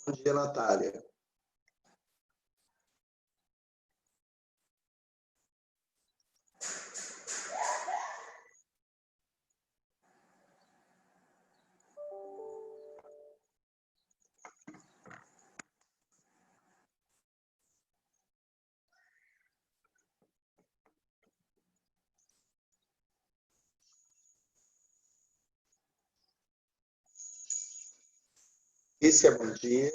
Bom dia, Natália. Esse é bom dia.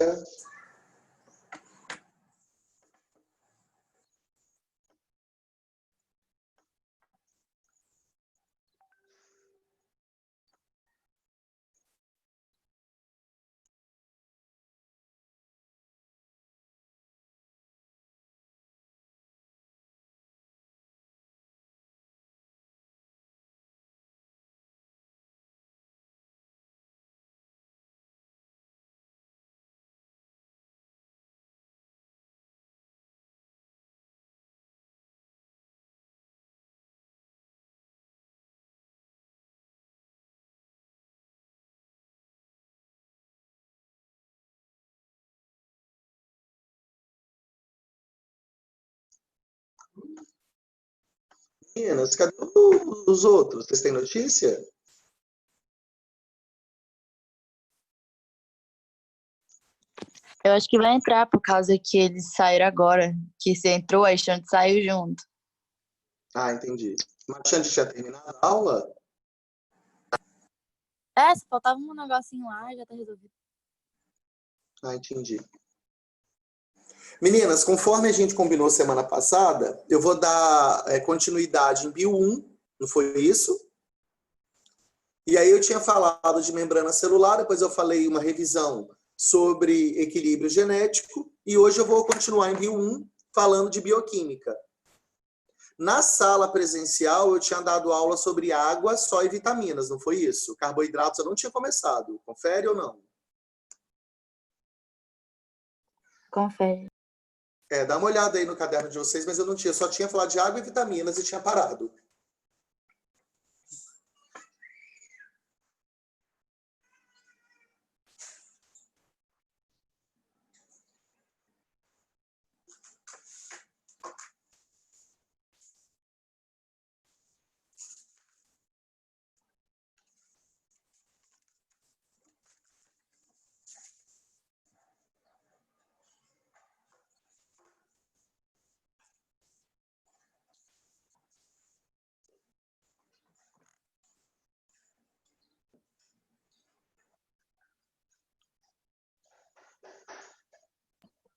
Meninas, cadê os outros? Vocês têm notícia? Eu acho que vai entrar por causa que eles saíram agora. Que você entrou, a Xande saiu junto. Ah, entendi. Mas a Xande tinha terminado a aula? Só faltava um negocinho lá, já tá resolvido. Ah, entendi. Meninas, conforme a gente combinou semana passada, eu vou dar continuidade em Bio 1, não foi isso? E aí eu tinha falado de membrana celular, depois eu falei uma revisão sobre equilíbrio genético, e hoje eu vou continuar em Bio 1, falando de bioquímica. Na sala presencial, eu tinha dado aula sobre água, só e vitaminas, não foi isso? Carboidratos eu não tinha começado. Confere ou não? Confere. Dá uma olhada aí no caderno de vocês, mas eu não tinha. Só tinha falado de água e vitaminas e tinha parado.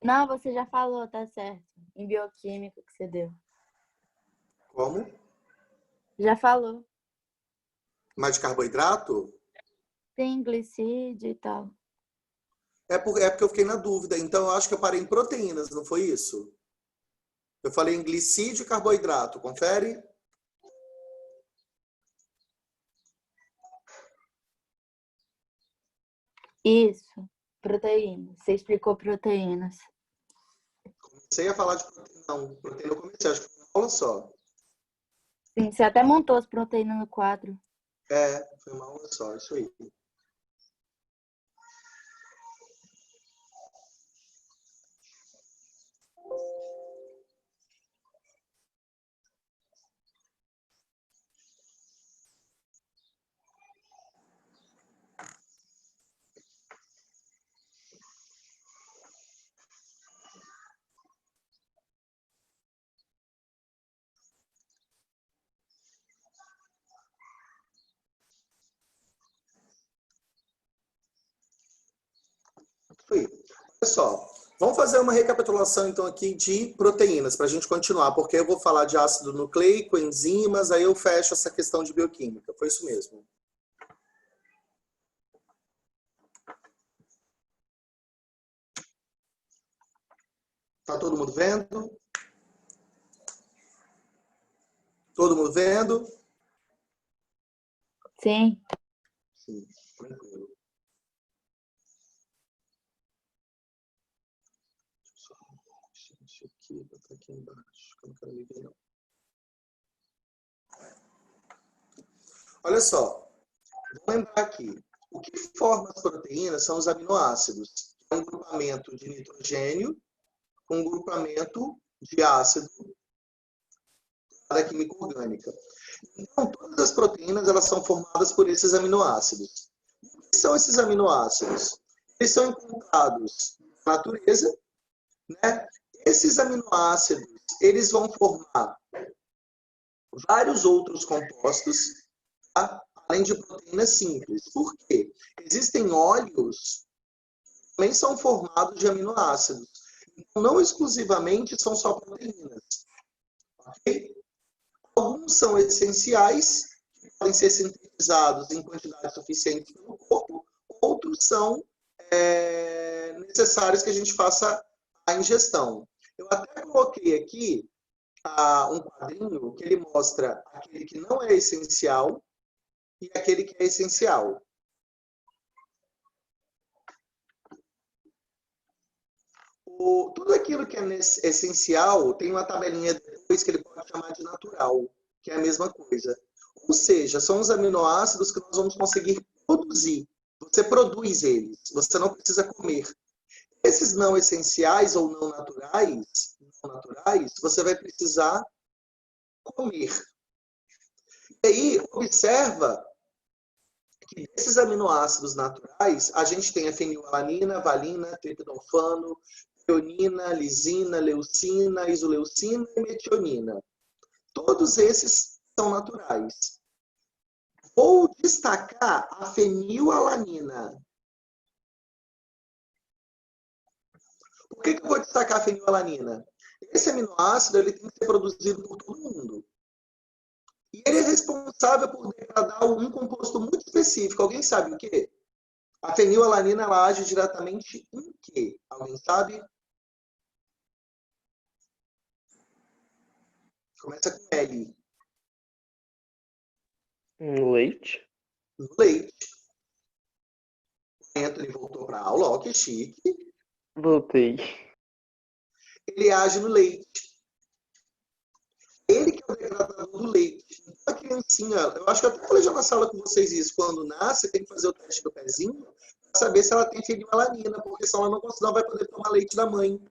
Não, você já falou, tá certo. Em bioquímica que você deu. Como? Já falou. Mais de carboidrato? Tem glicídio e tal. É porque eu fiquei na dúvida. Então, eu acho que eu parei em proteínas, não foi isso? Eu falei em glicídio e carboidrato. Confere? Isso. Proteínas. Você explicou proteínas. Comecei a falar de proteína. Não, proteína eu comecei, acho que foi uma aula só. Sim, você até montou as proteínas no quadro. Foi uma aula só, isso aí. Olha só, Vamos fazer uma recapitulação, então, aqui de proteínas, para a gente continuar, porque eu vou falar de ácido nucleico, enzimas, aí eu fecho essa questão de bioquímica. Foi isso mesmo. Tá todo mundo vendo? Todo mundo vendo? Sim. Sim, tranquilo. Deixa eu aqui, botar aqui embaixo, que eu não quero me ver, não. Olha só, vou lembrar aqui. O que forma as proteínas são os aminoácidos. É um grupamento de nitrogênio com um grupamento de ácido da química orgânica. Então, todas as proteínas elas são formadas por esses aminoácidos. O que são esses aminoácidos? Eles são encontrados na natureza, né? Esses aminoácidos, eles vão formar vários outros compostos, tá? Além de proteínas simples. Por quê? Existem óleos que também são formados de aminoácidos. Então, não exclusivamente são só proteínas. Ok? Alguns são essenciais, podem ser sintetizados em quantidade suficiente pelo corpo, outros são necessários que a gente faça a ingestão. Eu até coloquei aqui um quadrinho que ele mostra aquele que não é essencial e aquele que é essencial. Tudo aquilo que é essencial tem uma tabelinha depois que ele pode chamar de natural, que é a mesma coisa. Ou seja, são os aminoácidos que nós vamos conseguir produzir. Você produz eles, você não precisa comer. Esses não essenciais ou não naturais, você vai precisar comer. E aí, observa que desses aminoácidos naturais, a gente tem a fenilalanina, valina, triptofano, threonina, lisina, leucina, isoleucina e metionina. Todos esses são naturais. Vou destacar a fenilalanina. Por que eu vou destacar a fenilalanina? Esse aminoácido ele tem que ser produzido por todo mundo. E ele é responsável por degradar um composto muito específico. Alguém sabe o quê? A fenilalanina ela age diretamente em quê? Alguém sabe? Começa com L. Leite. No leite. O Anthony voltou para a aula, ó, que chique. Voltei. Ele age no leite. Ele que é o degradador do leite. Então, a criancinha, eu acho que eu até falei já na sala com vocês isso, quando nasce, tem que fazer o teste do pezinho para saber se ela tem fenilalanina, porque senão ela não vai poder tomar leite da mãe.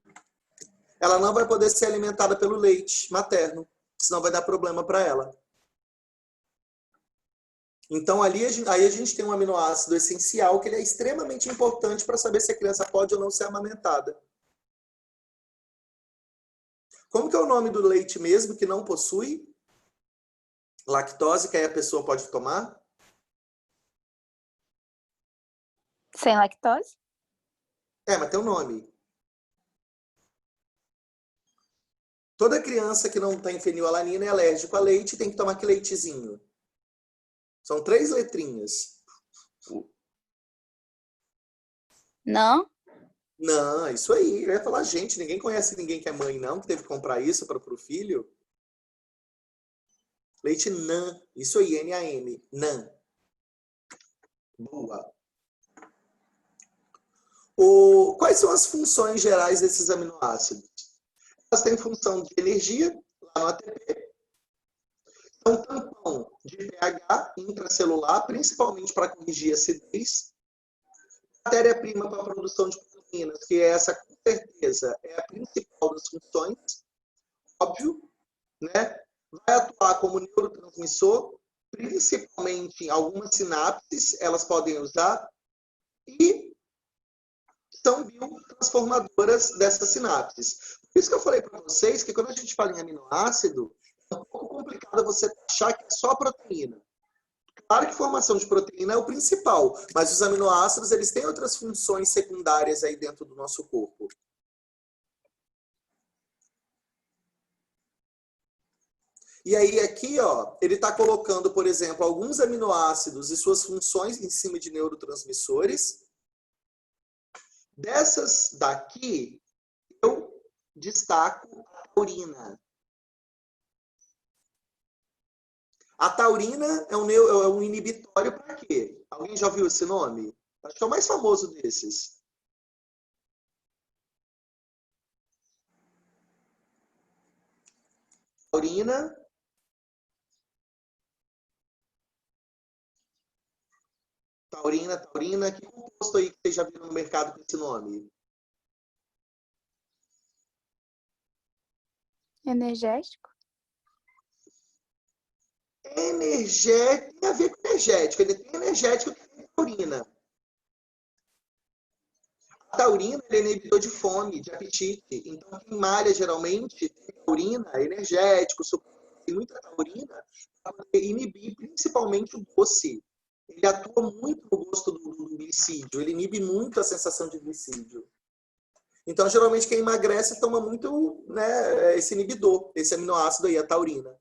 Ela não vai poder ser alimentada pelo leite materno, senão vai dar problema para ela. Então, aí a gente tem um aminoácido essencial que ele é extremamente importante para saber se a criança pode ou não ser amamentada. Como que é o nome do leite mesmo que não possui lactose, que aí a pessoa pode tomar? Sem lactose? Mas tem um nome. Toda criança que não tem fenilalanina é alérgico a leite e tem que tomar que leitezinho. São 3 letrinhas. Não? Não, isso aí. Eu ia falar, gente, ninguém conhece ninguém que é mãe, não, que teve que comprar isso para o filho. Leite NAN. Isso aí, N-A-M. NAN. Boa. Quais são as funções gerais desses aminoácidos? Elas têm função de energia, lá no ATP. São tampão de pH intracelular, principalmente para corrigir acidez. Matéria-prima para a produção de proteínas, que essa, com certeza, é a principal das funções. Óbvio, né? Vai atuar como neurotransmissor, principalmente em algumas sinapses, elas podem usar. E são biotransformadoras dessas sinapses. Por isso que eu falei para vocês que quando a gente fala em aminoácido, é um pouco complicado você achar que é só proteína. Claro que formação de proteína é o principal, mas os aminoácidos eles têm outras funções secundárias aí dentro do nosso corpo. E aí aqui, ó, ele está colocando, por exemplo, alguns aminoácidos e suas funções em cima de neurotransmissores. Dessas daqui, eu destaco a taurina. A taurina é um inibitório para quê? Alguém já ouviu esse nome? Acho que é o mais famoso desses. Taurina. Taurina. Que composto aí que vocês já viram no mercado com esse nome? Energético? Energético, tem a ver com energético. Ele tem energético que tem taurina. A taurina é inibidor de fome, de apetite. Então, quem malha geralmente tem taurina, energético, tem muita taurina para poder inibir principalmente o doce. Ele atua muito no gosto do glicídio, ele inibe muito a sensação de glicídio. Então, geralmente, quem emagrece toma muito, né, esse inibidor, esse aminoácido aí, a taurina.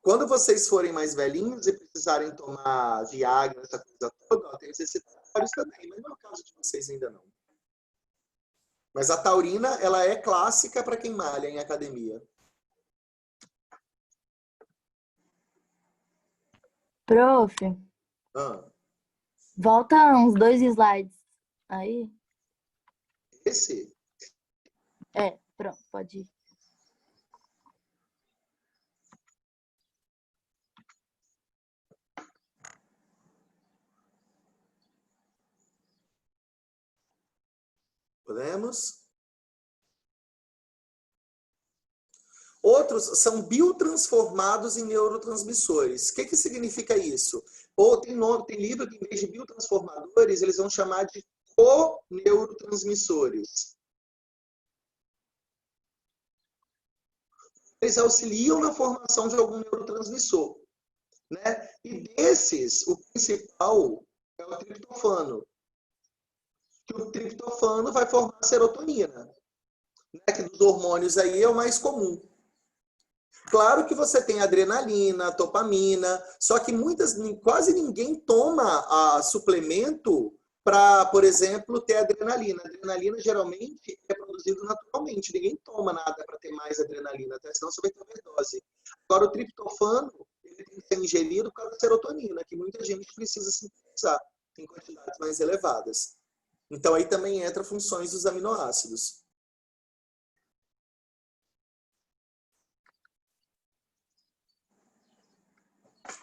Quando vocês forem mais velhinhos e precisarem tomar Viagra, essa coisa toda, ó, tem os excitatórios também, mas não é o caso de vocês ainda não. Mas a taurina, ela é clássica para quem malha em academia. Prof, Ah, volta uns 2 slides aí. esse? Pronto, pode ir. Podemos? Outros são biotransformados em neurotransmissores. O que significa isso? Ou tem livro que, em vez de biotransformadores, eles vão chamar de co-neurotransmissores. Eles auxiliam na formação de algum neurotransmissor, né? E desses, o principal é o triptofano. Que o triptofano vai formar a serotonina, né? Que dos hormônios aí é o mais comum. Claro que você tem adrenalina, dopamina, só que quase ninguém toma suplemento para, por exemplo, ter adrenalina. A adrenalina geralmente é produzida naturalmente. Ninguém toma nada para ter mais adrenalina, até senão você vai ter overdose. Agora, o triptofano ele tem que ser ingerido por causa da serotonina, que muita gente precisa sintetizar em quantidades mais elevadas. Então, aí também entra funções dos aminoácidos.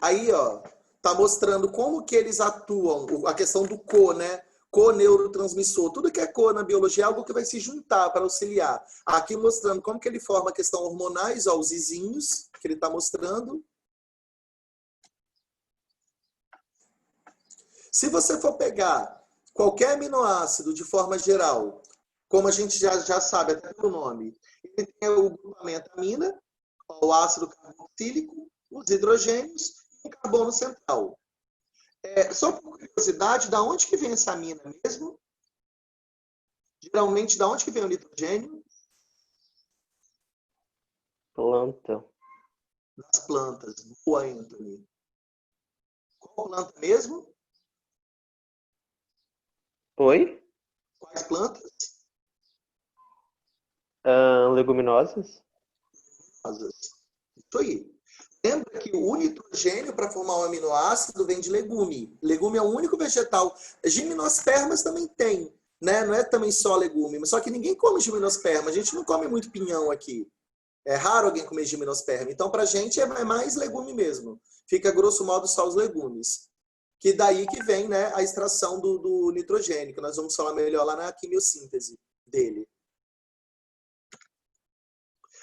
Aí, ó, tá mostrando como que eles atuam, a questão do né? Co-neurotransmissor. Tudo que é co na biologia é algo que vai se juntar para auxiliar. Aqui mostrando como que ele forma a questão hormonais, ó, os izinhos que ele está mostrando. Se você for pegar qualquer aminoácido de forma geral, como a gente já sabe até pelo nome, ele tem o grupamento amina, o ácido carboxílico, os hidrogênios e o carbono central. Só por curiosidade, da onde que vem essa amina mesmo? Geralmente, da onde que vem o nitrogênio? Planta. Das plantas. Boa, Anthony. Qual planta mesmo? Oi? Quais plantas? Leguminosas? Isso aí. Lembra que o nitrogênio para formar um aminoácido vem de legume. Legume é o único vegetal. Gimnospermas também tem, né? Não é também só legume, mas só que ninguém come gimnosperma. A gente não come muito pinhão aqui. É raro alguém comer gimnosperma. Então, para a gente, é mais legume mesmo. Fica, grosso modo, só os legumes. Que daí que vem, né, a extração do nitrogênio, que nós vamos falar melhor lá na quimiossíntese dele.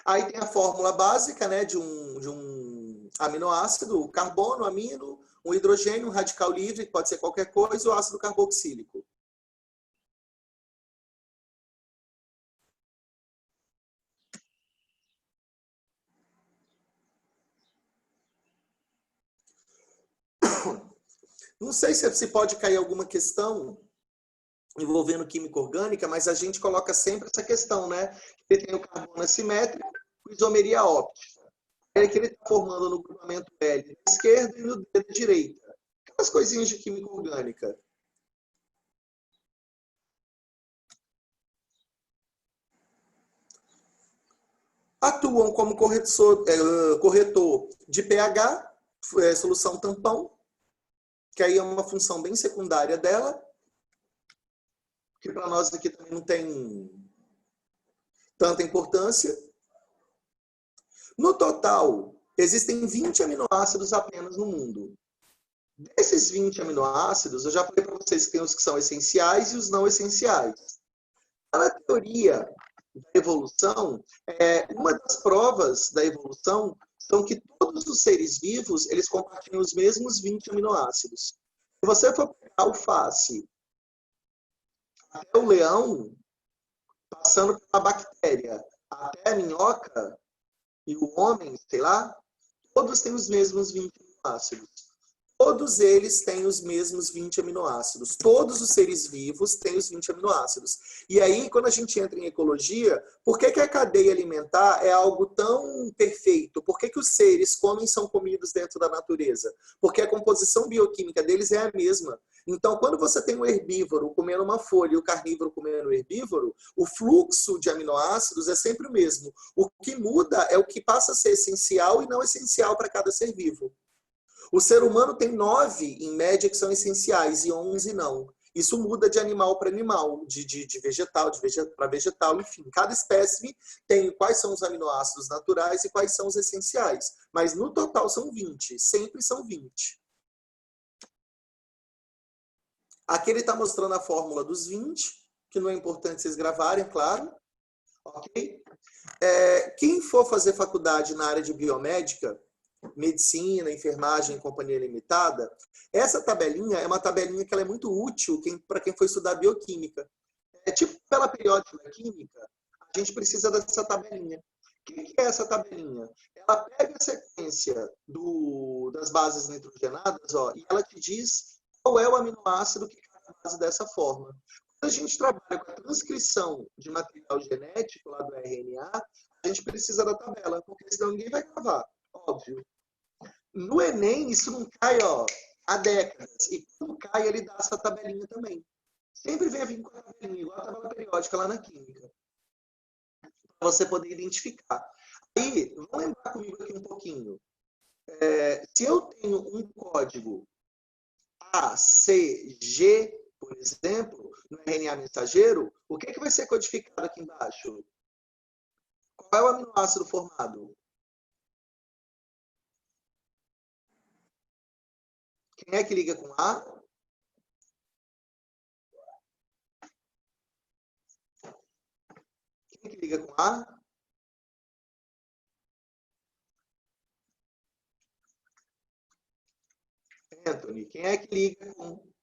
Aí tem a fórmula básica, né, de um aminoácido, o carbono, amino, um hidrogênio, um radical livre, que pode ser qualquer coisa, o ácido carboxílico. Não sei se pode cair alguma questão envolvendo química orgânica, mas a gente coloca sempre essa questão, né? Ele tem o carbono assimétrico, isomeria óptica. é que ele está formando no grupamento L da esquerda e no D da direita. Aquelas coisinhas de química orgânica. Atuam como corretor de pH, solução tampão, que aí é uma função bem secundária dela, que para nós aqui também não tem tanta importância. No total, existem 20 aminoácidos apenas no mundo. Desses 20 aminoácidos, eu já falei para vocês que tem os que são essenciais e os não essenciais. Na teoria da evolução, uma das provas da evolução são que todos os seres vivos, eles compartilham os mesmos 20 aminoácidos. Se você for pegar a alface até o leão, passando pela bactéria até a minhoca e o homem, sei lá, todos têm os mesmos 20 aminoácidos. Todos eles têm os mesmos 20 aminoácidos. Todos os seres vivos têm os 20 aminoácidos. E aí, quando a gente entra em ecologia, por que a cadeia alimentar é algo tão perfeito? Por que os seres comem e são comidos dentro da natureza? Porque a composição bioquímica deles é a mesma. Então, quando você tem um herbívoro comendo uma folha e o carnívoro comendo um herbívoro, o fluxo de aminoácidos é sempre o mesmo. O que muda é o que passa a ser essencial e não essencial para cada ser vivo. O ser humano tem 9, em média, que são essenciais e 11 não. Isso muda de animal para animal, de vegetal para vegetal, enfim. Cada espécime tem quais são os aminoácidos naturais e quais são os essenciais. Mas no total são 20, sempre são 20. Aqui ele está mostrando a fórmula dos 20, que não é importante vocês gravarem, claro. Ok? Quem for fazer faculdade na área de biomédica, medicina, enfermagem, companhia limitada, essa tabelinha é uma tabelinha que ela é muito útil para quem for estudar bioquímica. Tipo pela periódica da química, a gente precisa dessa tabelinha. O que é essa tabelinha? Ela pega a sequência das bases nitrogenadas, e ela te diz qual é o aminoácido que cai na base dessa forma. Quando a gente trabalha com a transcrição de material genético lá do RNA, a gente precisa da tabela, porque senão ninguém vai gravar, óbvio. No Enem, isso não cai há décadas. E quando cai, ele dá essa tabelinha também. Sempre vem a vir com a tabelinha, igual a tabela periódica lá na química. Para você poder identificar. Aí, vamos lembrar comigo aqui um pouquinho. Se eu tenho um código ACG, por exemplo, no RNA mensageiro, o que vai ser codificado aqui embaixo? Qual é o aminoácido formado? Quem é que liga com A? Quem é que liga com A? Anthony. Quem é que liga com...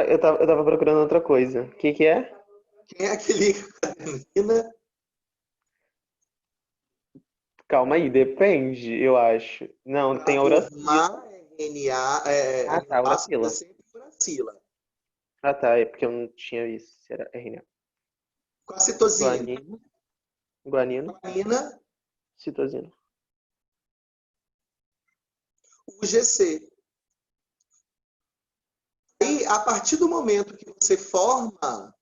Eu tava procurando outra coisa. O que é? Quem é que liga com a adenina? Calma aí, depende, eu acho. Não, tem a uracila. Formar RNA, Tá, aminoácido uracila. é sempre uracila. Tá, é porque eu não tinha visto se era RNA. Com a citosina. Guanina, Guanina, citosina. UGC. E a partir do momento que você forma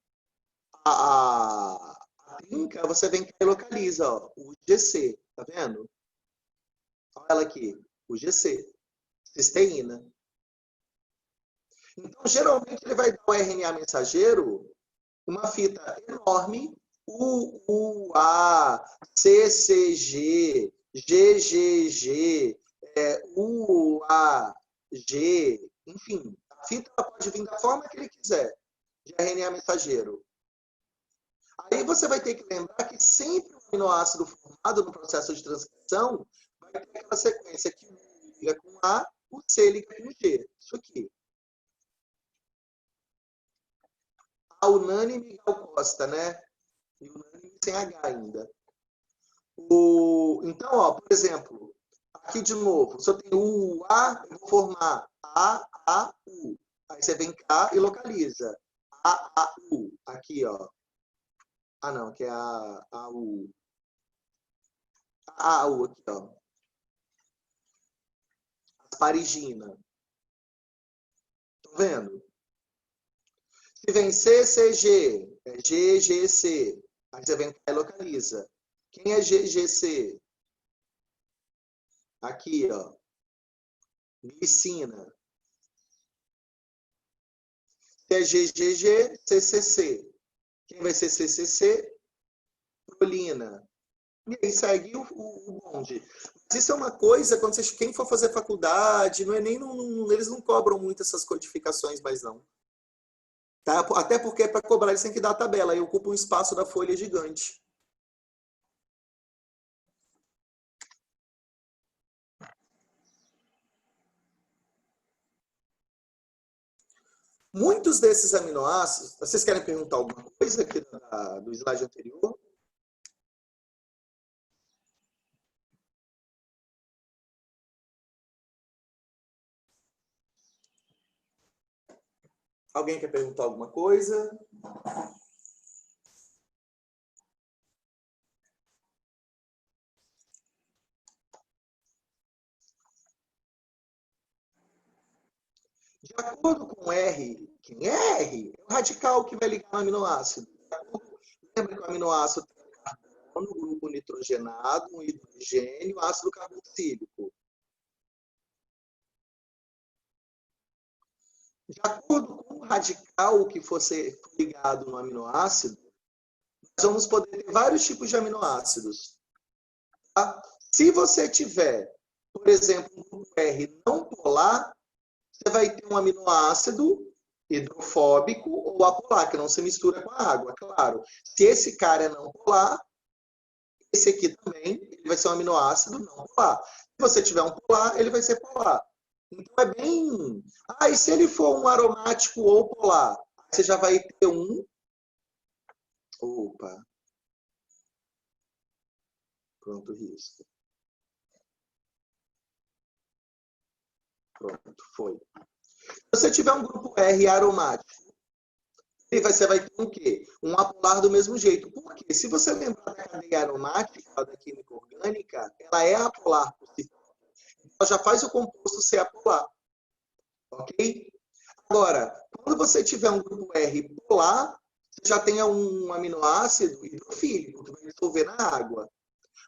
a trinca, você vem e localiza o UGC, tá vendo? Olha ela aqui, UGC, cisteína. Então, geralmente, ele vai dar o RNA mensageiro uma fita enorme, UA, CCG, GGG, UAG, enfim. A fita pode vir da forma que ele quiser, de RNA mensageiro. Aí você vai ter que lembrar que sempre o aminoácido formado no processo de transcrição vai ter aquela sequência que o U liga com A, o C liga com G. Isso aqui. A unânime Gal Costa, né? E unânime sem H ainda. Então, por exemplo, aqui de novo, se eu tenho UA, eu vou formar AAU. Aí você vem cá e localiza. AAU. Aqui, ó. Não, que é AU. Aqui, ó. Asparigina. Estão vendo? Se vem CCG, é GGC. Aí você vem cá e localiza. Quem é GGC? Aqui, ó. Glicina. Se é GGG, CCC. Quem vai ser CCC? Prolina. E aí segue o bonde. Mas isso é uma coisa, quando quem for fazer faculdade, não é nem eles não cobram muito essas codificações, mais não. Tá? Até porque para cobrar eles têm que dar a tabela, aí ocupa um espaço da folha gigante. Muitos desses aminoácidos, vocês querem perguntar alguma coisa aqui do slide anterior? Alguém quer perguntar alguma coisa? De acordo com R, quem é R? É o radical que vai ligar no aminoácido. Lembra que o aminoácido tem carbono, grupo nitrogenado, um hidrogênio, ácido carboxílico. De acordo com o radical que fosse ligado no aminoácido, nós vamos poder ter vários tipos de aminoácidos. Tá? Se você tiver, por exemplo, um grupo R não polar, você vai ter um aminoácido hidrofóbico ou apolar, que não se mistura com a água, claro. Se esse cara é não polar, esse aqui também ele vai ser um aminoácido não polar. Se você tiver um polar, ele vai ser polar. Então é bem... e se ele for um aromático ou polar? Você já vai ter um... Opa! Pronto, risco. Pronto, foi. Se você tiver um grupo R aromático, você vai ter um quê? Um apolar do mesmo jeito. Por quê? Se você lembrar da cadeia aromática, da química orgânica, ela é apolar por si. Ela já faz o composto ser apolar. Ok? Agora, quando você tiver um grupo R polar, você já tem um aminoácido hidrofílico, que vai dissolver na água.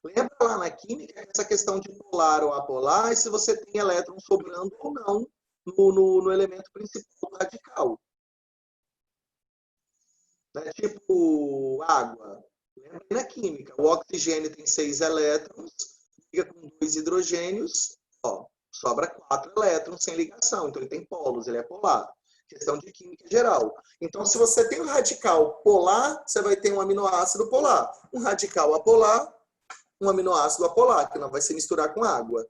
Lembra lá na química essa questão de polar ou apolar, e se você tem elétrons sobrando ou não no elemento principal radical. Né? Tipo água. Lembra na química, o oxigênio tem 6 elétrons, liga com 2 hidrogênios, sobra 4 elétrons sem ligação. Então ele tem polos, ele é polar. Questão de química geral. Então, se você tem um radical polar, você vai ter um aminoácido polar. Um radical apolar, um aminoácido apolar, que não vai se misturar com água.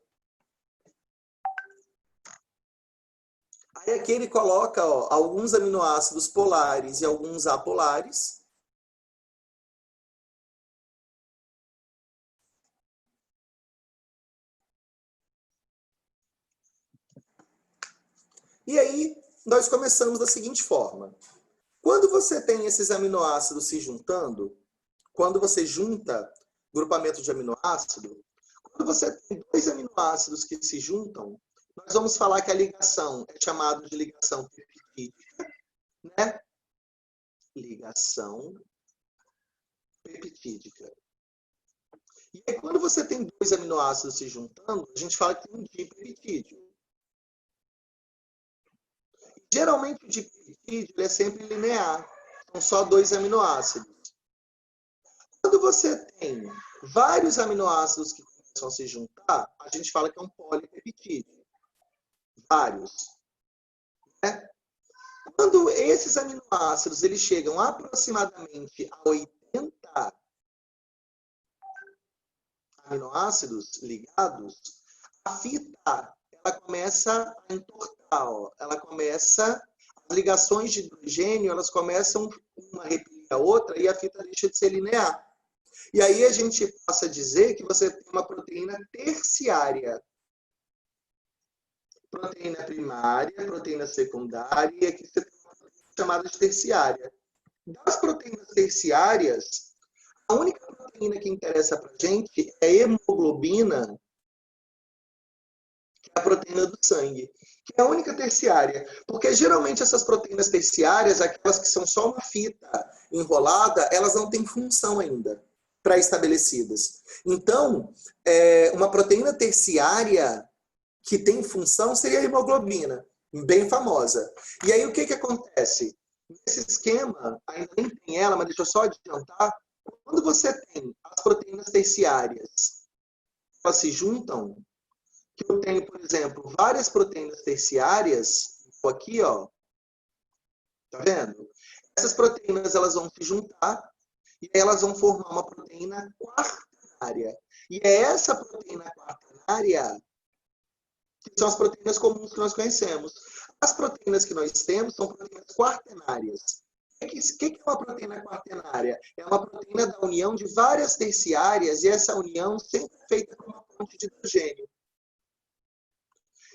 Aí aqui ele coloca alguns aminoácidos polares e alguns apolares. E aí, nós começamos da seguinte forma. Quando você tem esses aminoácidos se juntando, quando você junta grupamento de aminoácido, quando você tem 2 aminoácidos que se juntam, nós vamos falar que a ligação é chamada de ligação peptídica, né? Ligação peptídica. E aí, quando você tem 2 aminoácidos se juntando, a gente fala que tem um dipeptídeo. Geralmente o dipeptídeo é sempre linear, são só 2 aminoácidos. Quando você tem vários aminoácidos que começam a se juntar, a gente fala que é um polipeptídeo. Vários. Né? Quando esses aminoácidos eles chegam aproximadamente a 80 aminoácidos ligados, a fita ela começa a entortar. Ela começa, as ligações de hidrogênio, elas começam uma a repelir a outra e a fita deixa de ser linear. E aí a gente passa a dizer que você tem uma proteína terciária. Proteína primária, proteína secundária, e aqui você tem uma proteína chamada de terciária. Das proteínas terciárias, A única proteína que interessa para a gente é a hemoglobina, que é a proteína do sangue, que é a única terciária. Porque geralmente essas proteínas terciárias, aquelas que são só uma fita enrolada, elas não têm função ainda pré-estabelecidas. Então, uma proteína terciária que tem função seria a hemoglobina, bem famosa. E aí o que acontece? Nesse esquema, ainda nem tem ela, mas deixa eu só adiantar, quando você tem as proteínas terciárias, elas se juntam, que eu tenho, por exemplo, várias proteínas terciárias, aqui, ó, tá vendo? Essas proteínas, elas vão se juntar e elas vão formar uma proteína quaternária. E é essa proteína quaternária que são as proteínas comuns que nós conhecemos. As proteínas que nós temos são proteínas quaternárias. O que é uma proteína quaternária? É uma proteína da união de várias terciárias e essa união sempre é feita com uma ponte de hidrogênio.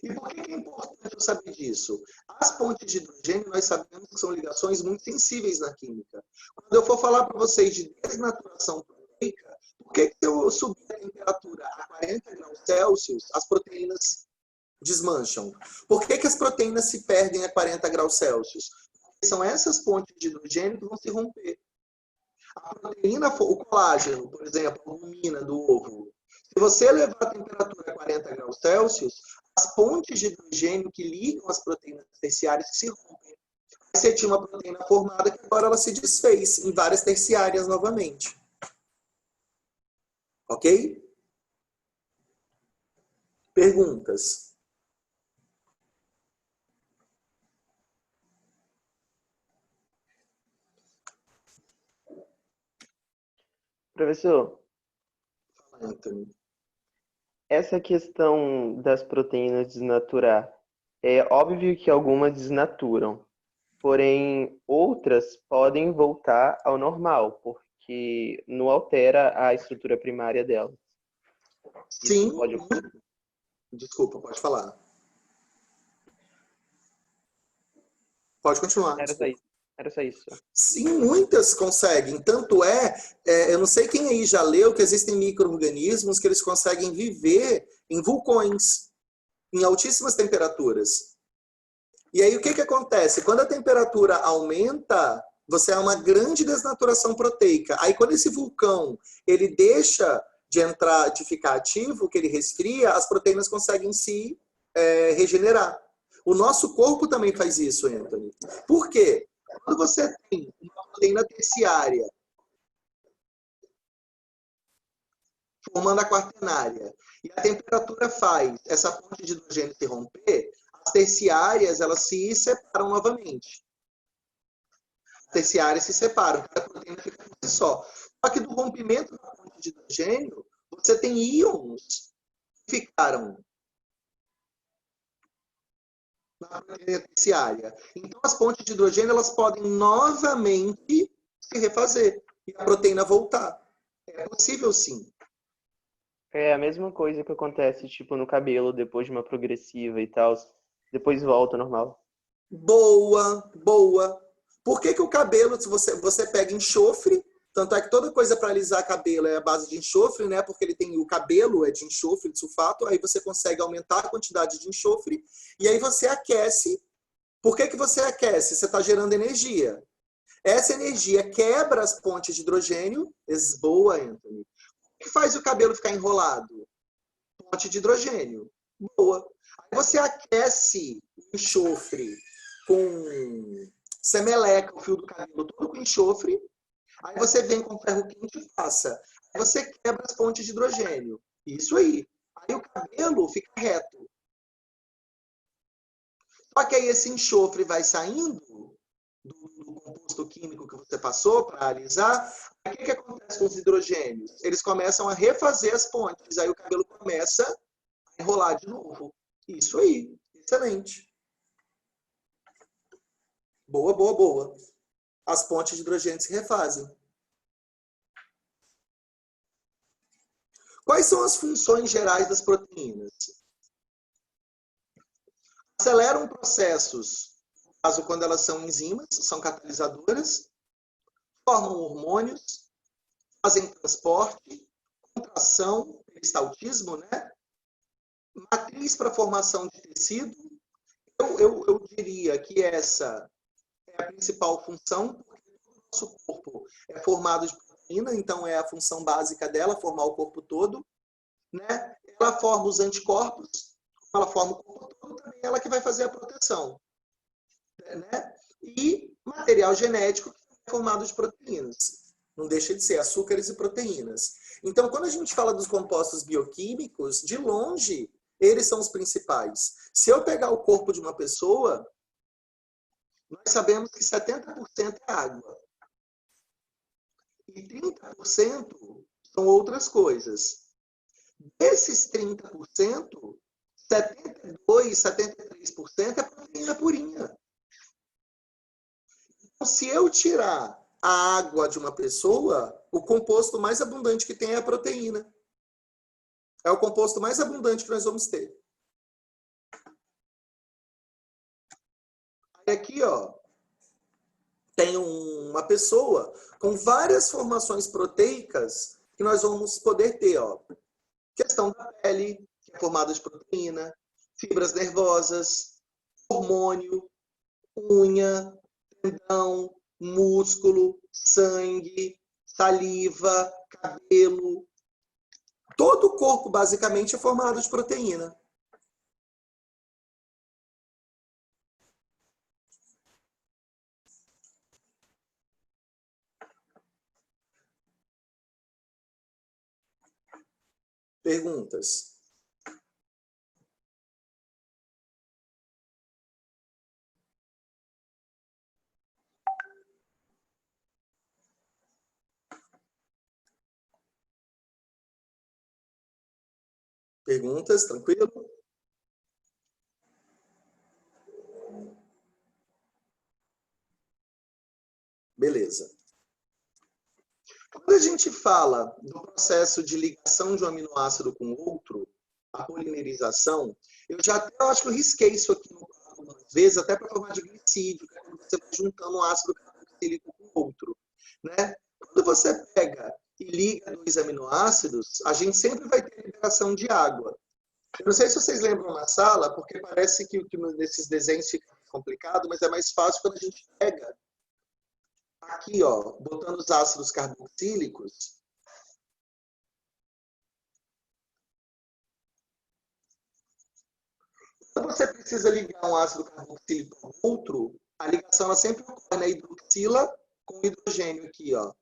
E por que é importante eu saber disso? As pontes de hidrogênio, nós sabemos que são ligações muito sensíveis na química. Quando eu for falar para vocês de desnaturação proteica, por que se eu subir a temperatura a 40 graus Celsius, as proteínas desmancham? Por que as proteínas se perdem a 40 graus Celsius? Porque são essas pontes de hidrogênio que vão se romper. A proteína, o colágeno, por exemplo, a albumina do ovo, se você levar a temperatura a 40 graus Celsius, as pontes de hidrogênio que ligam as proteínas terciárias se rompem. Aí você tinha uma proteína formada que agora ela se desfez em várias terciárias novamente. Ok? Perguntas? Professor, Fala, Anthony. essa questão das proteínas desnaturar, é óbvio que algumas desnaturam, porém outras podem voltar ao normal, porque não altera a estrutura primária delas. Sim. Isso pode... Desculpa, pode falar. Pode continuar. Era só isso. Sim, muitas conseguem. Tanto eu não sei quem aí já leu que existem micro-organismos que eles conseguem viver em vulcões, em altíssimas temperaturas. E aí o que acontece? Quando a temperatura aumenta, você há uma grande desnaturação proteica. Aí quando esse vulcão ele deixa de ficar ativo, que ele resfria, as proteínas conseguem se regenerar. O nosso corpo também faz isso, Anthony. Por quê? Quando você tem uma proteína terciária formando a quaternária e a temperatura faz essa ponte de hidrogênio se romper, as terciárias elas se separam novamente. As terciárias se separam, cada proteína fica por si só. Só que do rompimento da ponte de hidrogênio, você tem íons que ficaram na proteína terciária. Então, as pontes de hidrogênio elas podem novamente se refazer e a proteína voltar. É possível, sim. É a mesma coisa que acontece, tipo, no cabelo, depois de uma progressiva e tal. Depois volta ao normal. Boa, boa. Por que o cabelo, se você pega enxofre, tanto é que toda coisa para alisar cabelo é a base de enxofre, né? Porque o cabelo é de enxofre, de sulfato, aí você consegue aumentar a quantidade de enxofre e aí você aquece. Por que você aquece? Você está gerando energia. Essa energia quebra as pontes de hidrogênio. Boa, Anthony. O que faz o cabelo ficar enrolado? Ponte de hidrogênio. Boa. Aí você aquece o enxofre com... Você meleca o fio do cabelo todo com enxofre. Aí você vem com ferro quente e passa. Aí você quebra as pontes de hidrogênio. Isso aí. Aí o cabelo fica reto. Só que aí esse enxofre vai saindo do composto químico que você passou para alisar. Aí o que acontece com os hidrogênios? Eles começam a refazer as pontes. Aí o cabelo começa a enrolar de novo. Isso aí. Excelente. Boa, boa, boa. As pontes de hidrogênio se refazem. Quais são as funções gerais das proteínas? Aceleram processos, no caso quando elas são enzimas, são catalisadoras, formam hormônios, fazem transporte, contração, peristaltismo, né? Matriz para formação de tecido. Eu diria que essa é a principal função, porque o nosso corpo é formado de proteína, então é a função básica dela, formar o corpo todo, né? Ela forma os anticorpos, ela forma o corpo todo, também é ela que vai fazer a proteção, né? E material genético formado de proteínas. Não deixa de ser açúcares e proteínas. Então, quando a gente fala dos compostos bioquímicos, de longe, eles são os principais. Se eu pegar o corpo de uma pessoa, nós sabemos que 70% é água. E 30% são outras coisas. Desses 30%, 72%, 73% é proteína purinha. Então, se eu tirar a água de uma pessoa, o composto mais abundante que tem é a proteína. É o composto mais abundante que nós vamos ter. Aí aqui, ó, tem uma pessoa com várias formações proteicas que nós vamos poder ter, ó. Questão da pele, que é formada de proteína, fibras nervosas, hormônio, unha, tendão, músculo, sangue, saliva, cabelo. Todo o corpo, basicamente, é formado de proteína. Perguntas? Perguntas? Tranquilo? Beleza. Quando a gente fala do processo de ligação de um aminoácido com outro, a polimerização, eu acho que eu risquei isso aqui algumas vezes, até para formar de glicídio, quando você vai juntando um ácido carboxílico com outro, né? Quando você pega e liga dois aminoácidos, a gente sempre vai ter liberação de água. Eu não sei se vocês lembram na sala, porque parece que nesses desenhos fica complicado, mas é mais fácil quando a gente pega aqui, ó, botando os ácidos carboxílicos. Quando você precisa ligar um ácido carboxílico com outro, a ligação ela sempre ocorre na hidroxila com hidrogênio aqui, ó.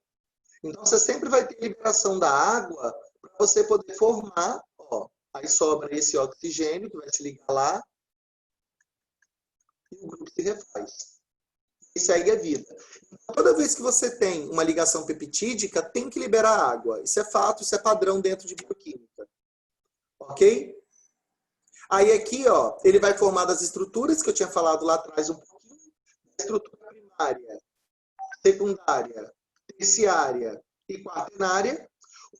Então você sempre vai ter liberação da água para você poder formar, ó. Aí sobra esse oxigênio que vai se ligar lá e o grupo se refaz. E segue a vida. Toda vez que você tem uma ligação peptídica, tem que liberar água. Isso é fato, isso é padrão dentro de bioquímica. Ok? Aí aqui, ó, ele vai formar das estruturas que eu tinha falado lá atrás um pouquinho. Estrutura primária, secundária, terciária e quaternária.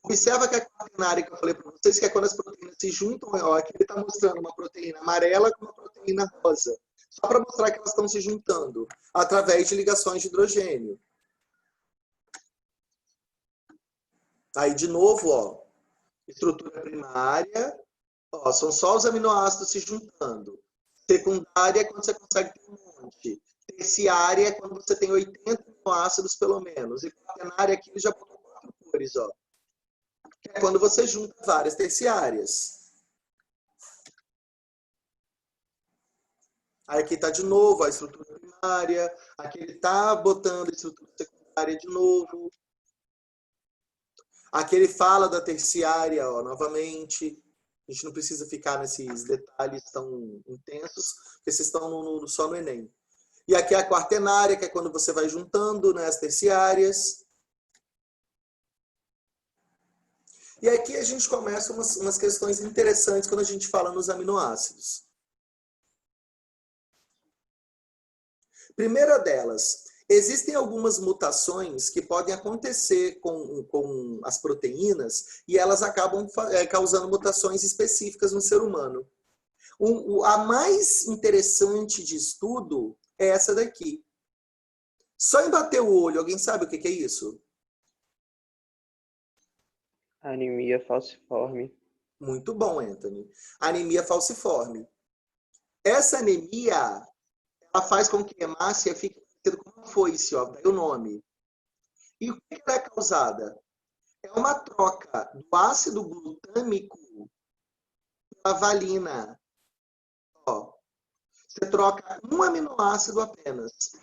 Observa que a quaternária que eu falei para vocês, que é quando as proteínas se juntam, ó, aqui ele está mostrando uma proteína amarela com uma proteína rosa. Só para mostrar que elas estão se juntando através de ligações de hidrogênio. Aí, de novo, ó, estrutura primária, ó, são só os aminoácidos se juntando. Secundária é quando você consegue ter um monte. Terciária é quando você tem 80 aminoácidos, pelo menos. E quaternária aqui ele já botou 4 cores, ó. Que é quando você junta várias terciárias. Aí aqui está de novo a estrutura primária. Aqui ele está botando a estrutura secundária de novo. Aqui ele fala da terciária, ó, novamente. A gente não precisa ficar nesses detalhes tão intensos, porque vocês estão só no Enem. E aqui é a quaternária, que é quando você vai juntando, né, as terciárias. E aqui a gente começa umas questões interessantes quando a gente fala nos aminoácidos. Primeira delas, existem algumas mutações que podem acontecer com as proteínas e elas acabam causando mutações específicas no ser humano. A mais interessante de estudo é essa daqui. Só em bater o olho, alguém sabe o que é isso? Anemia falciforme. Muito bom, Anthony. Anemia falciforme. Essa anemia, ela faz com que a hemácia fique parecida com uma foice, ó, daí o nome. E o que ela é causada? É uma troca do ácido glutâmico pela valina. Ó, você troca um aminoácido apenas.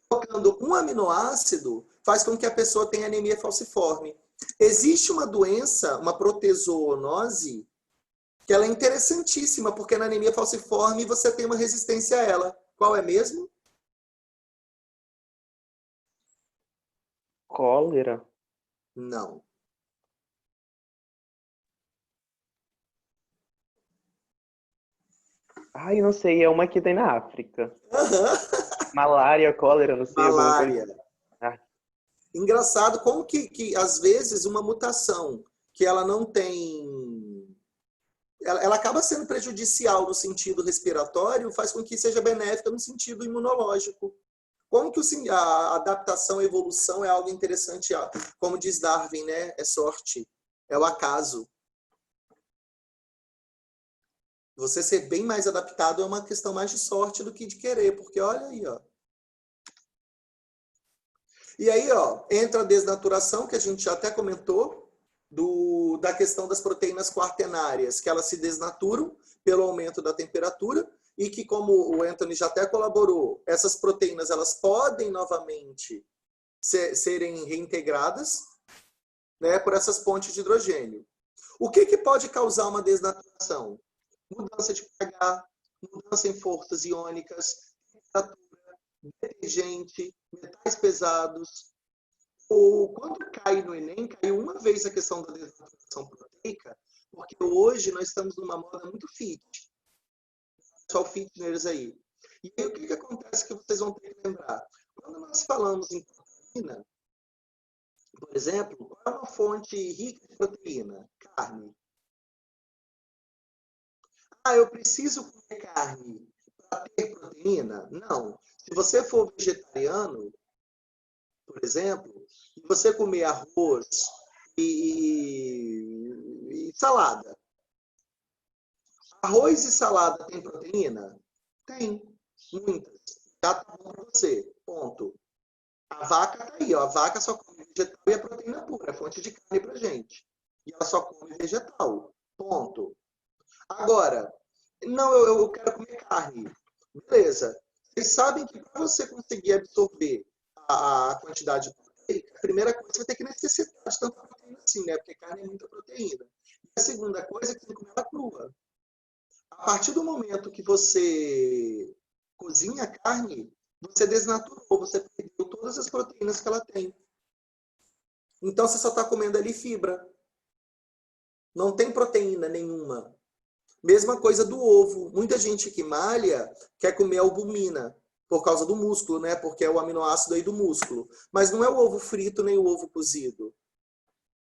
Trocando um aminoácido faz com que a pessoa tenha anemia falciforme. Existe uma doença, uma proteozoonose, que ela é interessantíssima, porque na anemia falciforme você tem uma resistência a ela. Qual é mesmo? Cólera. Não. Ai, não sei, é uma que tem na África. Aham. Malária, cólera, não sei, alguma coisa. Malária. Ah, Engraçado como que às vezes, uma mutação que ela não tem... Ela acaba sendo prejudicial no sentido respiratório, faz com que seja benéfica no sentido imunológico. Como que a adaptação, a evolução é algo interessante, como diz Darwin, né? É sorte, é o acaso. Você ser bem mais adaptado é uma questão mais de sorte do que de querer, porque olha aí, ó. E aí, ó, entra a desnaturação, que a gente já até comentou, da questão das proteínas quaternárias, que elas se desnaturam pelo aumento da temperatura, e que, como o Anthony já até colaborou, essas proteínas elas podem novamente serem reintegradas, né, por essas pontes de hidrogênio. O que pode causar uma desnaturação? Mudança de pH, mudança em forças iônicas, temperatura, detergente, metais pesados. Ou quando cai no Enem, caiu uma vez a questão da desnaturação proteica, porque hoje nós estamos numa moda muito fit. Só fitness aí. E aí o que acontece que vocês vão ter que lembrar? Quando nós falamos em proteína, por exemplo, qual é uma fonte rica de proteína? Carne. Ah, eu preciso comer carne para ter proteína? Não. Se você for vegetariano, por exemplo, e você comer arroz e salada. Arroz e salada tem proteína? Tem, muitas. Já tá bom para você, ponto. A vaca tá aí, ó. A vaca só come vegetal e é proteína pura, é fonte de carne pra gente. E ela só come vegetal, ponto. Agora, não, eu quero comer carne. Beleza. Vocês sabem que para você conseguir absorver a quantidade proteica, a primeira coisa, você vai ter que necessitar de tanta proteína assim, né? Porque carne é muita proteína. E a segunda coisa é que você tem que comer ela crua. A partir do momento que você cozinha a carne, você desnaturou, você perdeu todas as proteínas que ela tem. Então você só está comendo ali fibra. Não tem proteína nenhuma. Mesma coisa do ovo. Muita gente que malha quer comer albumina por causa do músculo, né? Porque é o aminoácido aí do músculo. Mas não é o ovo frito nem o ovo cozido.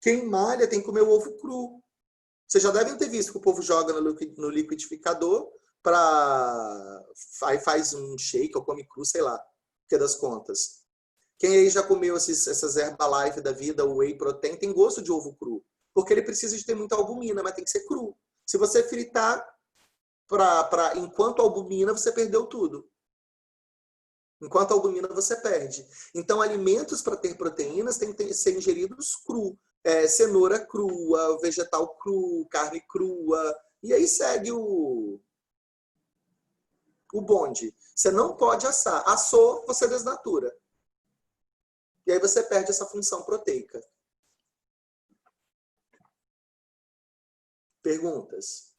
Quem malha tem que comer o ovo cru. Vocês já devem ter visto que o povo joga no liquidificador aí faz um shake ou come cru, sei lá, que é das contas. Quem aí já comeu essas Herbalife da vida, o whey protein, tem gosto de ovo cru. Porque ele precisa de ter muita albumina, mas tem que ser cru. Se você fritar enquanto albumina, você perdeu tudo. Enquanto albumina, você perde. Então, alimentos para ter proteínas têm que ser ingeridos cru. Cenoura crua, vegetal cru, carne crua. E aí segue o bonde. Você não pode assar. Assou, você desnatura. E aí você perde essa função proteica. Perguntas?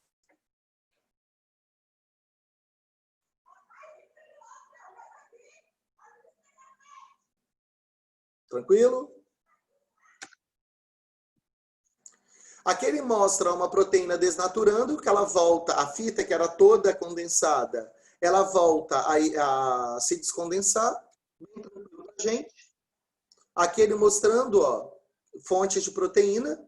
Tranquilo? Aqui ele mostra uma proteína desnaturando, que ela volta, a fita que era toda condensada, ela volta a se descondensar, bem tranquilo pra gente. Aqui ele mostrando, ó, fontes de proteína.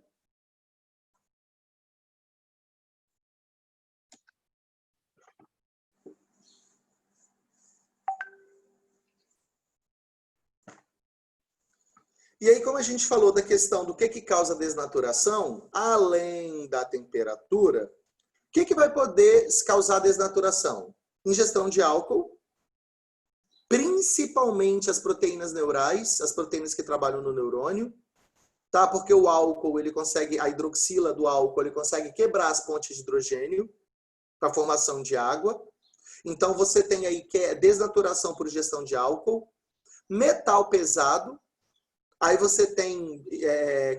E aí, como a gente falou da questão do que causa desnaturação, além da temperatura, o que vai poder causar desnaturação? Ingestão de álcool, principalmente as proteínas neurais, as proteínas que trabalham no neurônio, tá? Porque o álcool, ele consegue, a hidroxila do álcool, ele consegue quebrar as pontes de hidrogênio para a formação de água. Então, você tem aí que é desnaturação por ingestão de álcool, metal pesado, aí você tem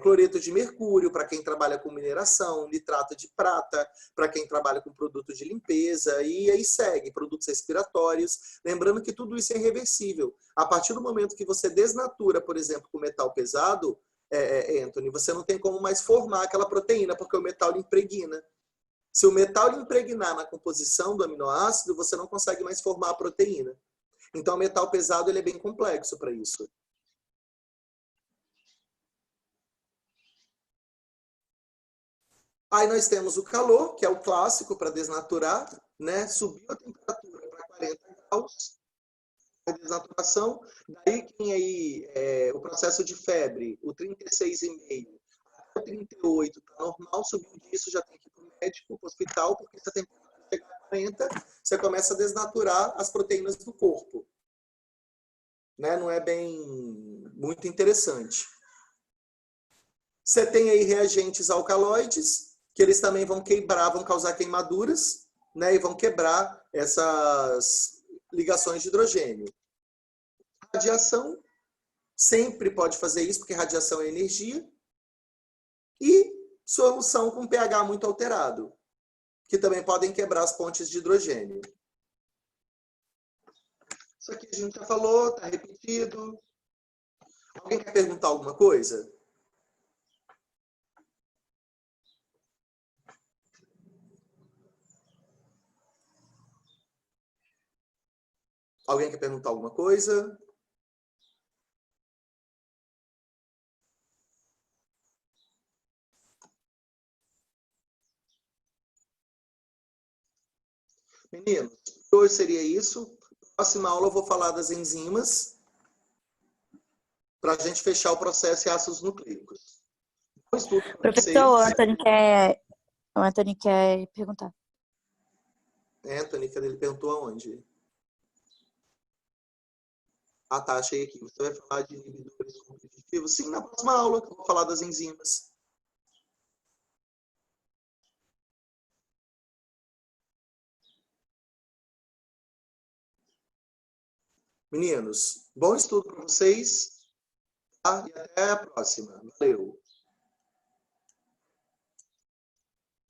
cloreto de mercúrio para quem trabalha com mineração, nitrato de prata para quem trabalha com produto de limpeza, e aí segue, produtos respiratórios. Lembrando que tudo isso é irreversível. A partir do momento que você desnatura, por exemplo, com metal pesado, Anthony, você não tem como mais formar aquela proteína, porque o metal lhe impregna. Se o metal lhe impregnar na composição do aminoácido, você não consegue mais formar a proteína. Então, o metal pesado ele é bem complexo para isso. Aí nós temos o calor, que é o clássico para desnaturar, né? Subiu a temperatura para 40 graus, a desnaturação. Daí tem aí o processo de febre, o 36,5 até o 38 está normal, subiu disso já tem que ir para o médico, para o hospital, porque se a temperatura chegar a 40, você começa a desnaturar as proteínas do corpo. Né? Não é bem muito interessante. Você tem aí reagentes alcaloides, que eles também vão quebrar, vão causar queimaduras, né? E vão quebrar essas ligações de hidrogênio. Radiação, sempre pode fazer isso, porque radiação é energia. E solução com pH muito alterado, que também podem quebrar as pontes de hidrogênio. Isso aqui a gente já falou, está repetido. Alguém quer perguntar alguma coisa? Alguém quer perguntar alguma coisa? Meninos, hoje seria isso. Próxima aula eu vou falar das enzimas para a gente fechar o processo de ácidos nucleicos. Professor, o Anthony quer perguntar. Anthony, cadê? Ele perguntou aonde? Ah, tá, achei aqui. Você vai falar de inibidores competitivos? Sim, na próxima aula eu vou falar das enzimas. Meninos, bom estudo para vocês. Tá? E até a próxima. Valeu.